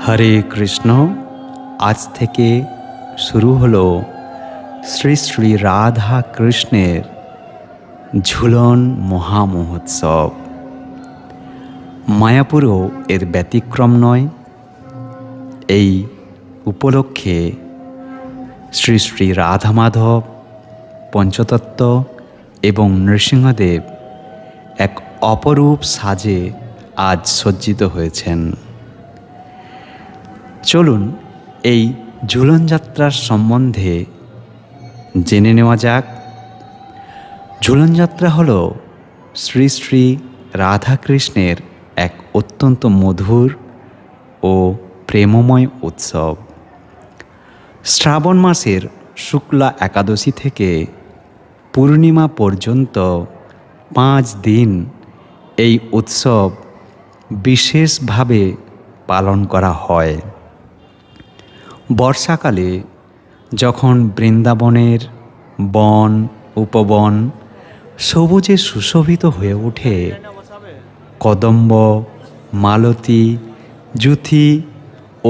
হরে কৃষ্ণ। আজ থেকে শুরু হলো শ্রী শ্রী রাধা কৃষ্ণের ঝুলন মহামহোৎসব। মায়াপুরও এর ব্যতিক্রম নয়। এই উপলক্ষে শ্রী শ্রী রাধা মাধব, পঞ্চতত্ত্ব এবং নৃসিংহদেব এক অপরূপ সাজে আজ সজ্জিত হয়েছেন। চলুন এই ঝুলন যাত্রার সম্বন্ধে জেনে নেওয়া যাক। ঝুলন যাত্রা হল শ্রী শ্রী রাধাকৃষ্ণের এক অত্যন্ত মধুর ও প্রেমময় উৎসব। শ্রাবণ মাসের শুক্লা একাদশী থেকে পূর্ণিমা পর্যন্ত 5 দিন এই উৎসব বিশেষভাবে পালন করা হয়। বর্ষাকালে যখন বৃন্দাবনের বন উপবন সবুজে সুশোভিত হয়ে ওঠে, কদম্ব, মালতী, যুথি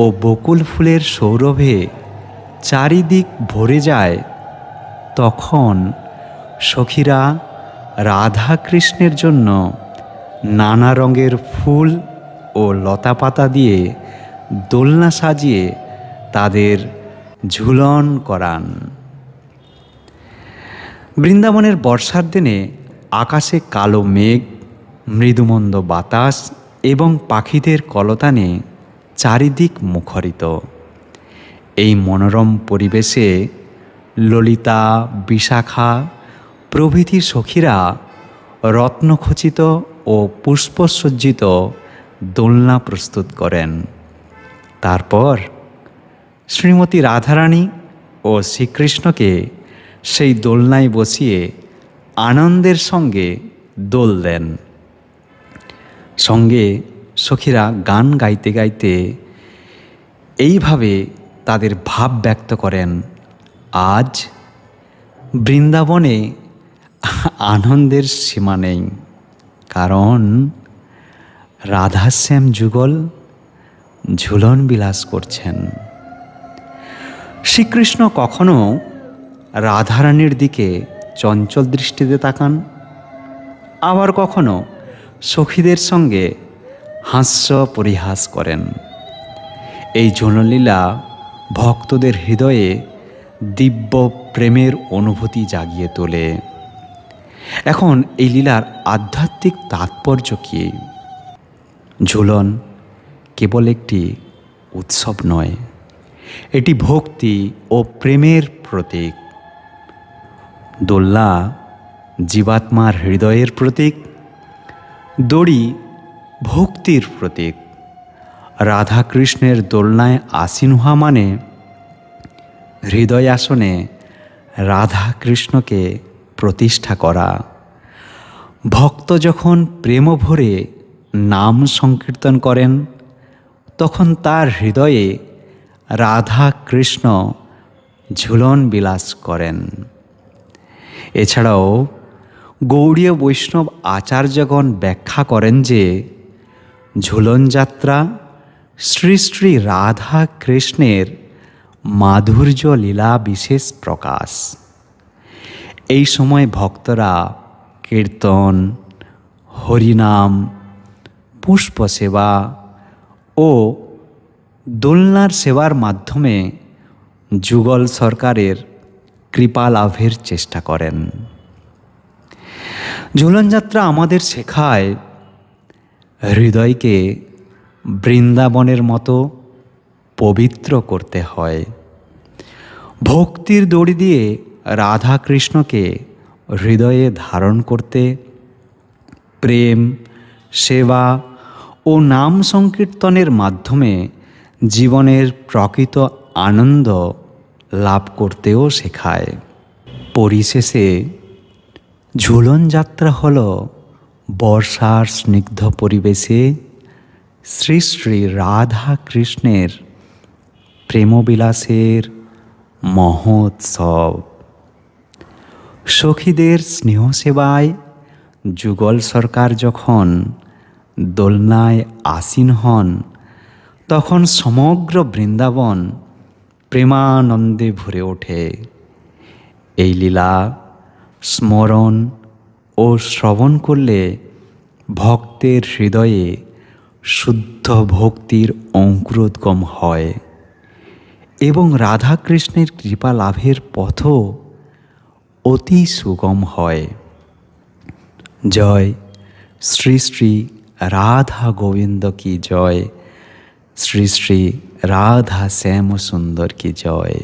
ও বকুল ফুলের সৌরভে চারিদিক ভরে যায়, তখন সখীরা রাধাকৃষ্ণের জন্য নানা রঙের ফুল ও লতাপাতা দিয়ে দোলনা সাজিয়ে তাদের ঝুলন করান। বৃন্দাবনের বর্ষার দিনে আকাশে কালো মেঘ, মৃদুমন্দ বাতাস এবং পাখিদের কলতানে চারিদিক মুখরিত। এই মনোরম পরিবেশে ললিতা, বিশাখা প্রভৃতি সখীরা রত্নখচিত ও পুষ্পসজ্জিত দোলনা প্রস্তুত করেন। তারপর শ্রীমতী রাধারানী ও শ্রীকৃষ্ণকে সেই দোলনায় বসিয়ে আনন্দের সঙ্গে দোল দেন। সঙ্গে সখীরা গান গাইতে গাইতে এইভাবে তাদের ভাব ব্যক্ত করেন, আজ বৃন্দাবনে আনন্দের সীমা নেই, কারণ রাধাশ্যাম যুগল ঝুলন বিলাস করছেন। শ্রীকৃষ্ণ কখনো রাধারানীর দিকে চঞ্চল দৃষ্টিতে তাকান, আবার কখনো সখীদের সঙ্গে হাস্য পরিহাস করেন। এই ঝুলনলীলা ভক্তদের হৃদয়ে দিব্য প্রেমের অনুভূতি জাগিয়ে তোলে। এখন এই লীলার আধ্যাত্মিক তাৎপর্য কী? ঝুলন কেবল একটি উৎসব নয়, এটি ভক্তি ও প্রেমের প্রতীক। দোলনা জীবাত্মার হৃদয়ের প্রতীক, দড়ি ভক্তির প্রতীক। রাধাকৃষ্ণের দোলনায় আসীন হওয়া মানে হৃদয় আসনে রাধাকৃষ্ণকে প্রতিষ্ঠা করা। ভক্ত যখন প্রেম ভরে নাম সংকীর্তন করেন, তখন তার হৃদয়ে রাধা কৃষ্ণ ঝুলন বিলাস করেন। এছাড়াও গৌড়ীয় বৈষ্ণব আচার্যগণ ব্যাখ্যা করেন যে ঝুলন যাত্রা শ্রী শ্রী রাধা কৃষ্ণের মাধুর্য লীলা বিশেষ প্রকাশ। এই সময় ভক্তরা কীর্তন, হরিনাম, পুষ্প সেবা ও দোলনার সেবার মাধ্যমে যুগল সরকারের কৃপা লাভের চেষ্টা করেন। ঝুলন যাত্রা আমাদের শেখায় হৃদয়কে বৃন্দাবনের মতো পবিত্র করতে হয়। ভক্তির দড়ি দিয়ে রাধাকৃষ্ণকে হৃদয়ে ধারণ করতে প্রেম, সেবা ও নাম সংকীর্তনের মাধ্যমে জীবনের প্রকৃত আনন্দ লাভ করতেও শেখায়। পরিশেষে ঝুলন যাত্রা হল বর্ষার স্নিগ্ধ পরিবেশে শ্রী শ্রী রাধা কৃষ্ণের প্রেমবিলাসের মহোৎসব। সখীদের স্নেহ সেবায় যুগল সরকার যখন দোলনায় আসীন হন, তখন সমগ্র বৃন্দাবন প্রেমানন্দে ভরে ওঠে। এই লীলা স্মরণ ও শ্রবণ করলে ভক্তের হৃদয়ে শুদ্ধ ভক্তির অঙ্কুরোদ্গম হয় এবং রাধাকৃষ্ণের কৃপা লাভের পথও অতি সুগম হয়। জয় শ্রী শ্রী রাধা গোবিন্দ কি জয়, শ্রী শ্রী রাধা শ্যাম সুন্দর কি জয়।